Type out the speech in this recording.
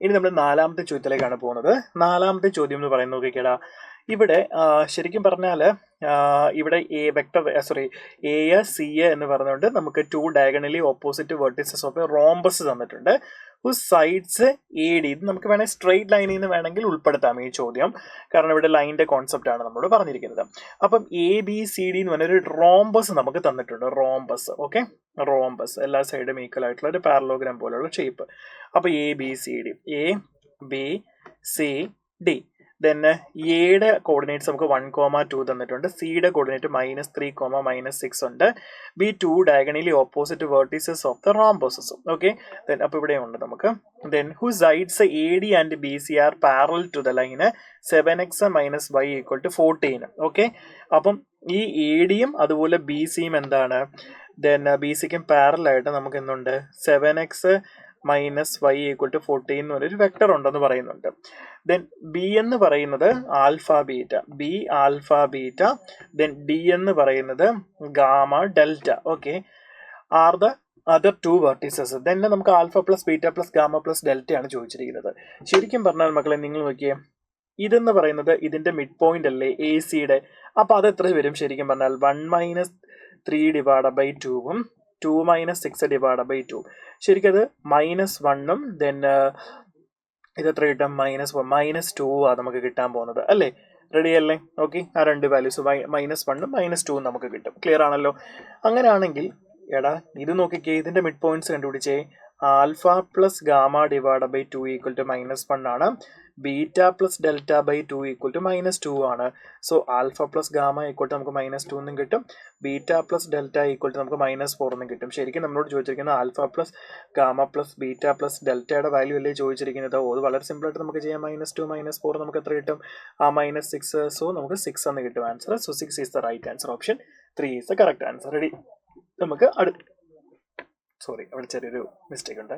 ഇനി നമ്മൾ നാലാമത്തെ ചോദ്യത്തിലേക്കാണ് പോകുന്നത്. നാലാമത്തെ ചോദ്യം എന്ന് പറയുന്നത് നോക്കിക്കേടാ, ഇവിടെ ശരിക്കും പറഞ്ഞാൽ ഇവിടെ എ വെക്ടർ എ സി എന്ന് പറഞ്ഞുകൊണ്ട് നമുക്ക് 2 diagonally opposite vertices of rhombus തന്നിട്ടുണ്ട്. സൈഡ്സ് എ ഡി, ഇത് നമുക്ക് വേണമെങ്കിൽ സ്ട്രെയിറ്റ് ലൈനിൽ നിന്ന് വേണമെങ്കിൽ ഉൾപ്പെടുത്താം ഈ ചോദ്യം, കാരണം ഇവിടെ ലൈനിന്റെ കോൺസെപ്റ്റ് ആണ് നമ്മളോട് പറഞ്ഞിരിക്കുന്നത്. അപ്പം എ ബി സി ഡി എന്ന് പറഞ്ഞൊരു റോംബസ് നമുക്ക് തന്നിട്ടുണ്ട്. റോംബസ്, ഓക്കെ, റോംബസ് എല്ലാ സൈഡും ഈക്വൽ ആയിട്ടുള്ള ഒരു പാരലോഗ്രാം പോലുള്ള ഷേപ്പ്. അപ്പൊ A B C D, A B C D. Then എയുടെ കോർഡിനേറ്റ്സ് നമുക്ക് 1,2 തന്നിട്ടുണ്ട്. സിയുടെ കോർഡിനേറ്റ് -3, -6 ഉണ്ട്. B 2 diagonally opposite vertices of the rhombus. Okay, then അപ്പോൾ ഇവിടെ ഉണ്ട് നമുക്ക്. Then the sides A D and B C are parallel to the ലൈന് 7x - y = 14. ഓക്കെ, അപ്പം ഈ എ ഡിയും അതുപോലെ ബി സിയും എന്താണ്, ദെൻ ബി സിക്കും പാരലായിട്ട് നമുക്ക് എന്തുണ്ട്, 7x - y = 14 എന്ന് പറഞ്ഞൊരു വെക്ടർ ഉണ്ടെന്ന് പറയുന്നുണ്ട്. ദെൻ ബി എന്ന് പറയുന്നത് alpha beta, B alpha beta. Then D എന്ന് പറയുന്നത് gamma delta. Okay, are the other 2 vertices. Then നമുക്ക് alpha plus beta plus gamma plus delta ആണ് ചോദിച്ചിരിക്കുന്നത്. ശരിക്കും പറഞ്ഞാൽ മക്കളെ നിങ്ങൾ നോക്കിയേ, ഇതെന്ന് പറയുന്നത് ഇതിന്റെ മിഡ് പോയിന്റ് അല്ലേ എ സിയുടെ. അപ്പൊ അത് എത്ര വരും ശരിക്കും പറഞ്ഞാൽ 1 - 3 / 2 2 - 6 / 2. ശരിക്കും അത് -1 ദെൻ ഇത് എത്ര കിട്ടും, -2 ആ നമുക്ക് കിട്ടാൻ പോകുന്നത് അല്ലേ. റെഡി അല്ലേ? ഓക്കെ, ആ രണ്ട് വാല്യൂസ് -1ഉം -2ഉം നമുക്ക് കിട്ടും. ക്ലിയർ ആണല്ലോ? അങ്ങനെയാണെങ്കിൽ എടാ ഇത് നോക്കിക്കേ, ഇതിന്റെ മിഡ് പോയിന്റ്സ് കണ്ടുപിടിച്ചേ. ആൽഫ പ്ലസ് ഗാമ / 2 = -1 ആണ്. ബീറ്റ പ്ലസ് ഡെൽറ്റ / 2 = -2 ആണ്. സോ ആൽഫ പ്ലസ് ഗാമ = നമുക്ക് -2 എന്നും കിട്ടും. ബീറ്റ പ്ലസ് ഡെൽറ്റ = നമുക്ക് -4 എന്നും കിട്ടും. ശരിക്കും നമ്മളോട് ചോദിച്ചിരിക്കുന്നത് alpha plus gamma plus beta plus ഡെൽറ്റയുടെ വാല്യൂ അല്ലേ ചോദിച്ചിരിക്കുന്നത്. അത് വളരെ സിമ്പിൾ ആയിട്ട് നമുക്ക് ചെയ്യാം. -2 -4 നമുക്ക് എത്ര കിട്ടും, ആ -6. സോ നമുക്ക് 6 എന്ന് കിട്ടും answer. So 6 is the right answer. Option 3 is the correct answer. Ready, നമുക്ക് അവിടെ ചെറിയൊരു മിസ്റ്റേക്ക് ഉണ്ട്.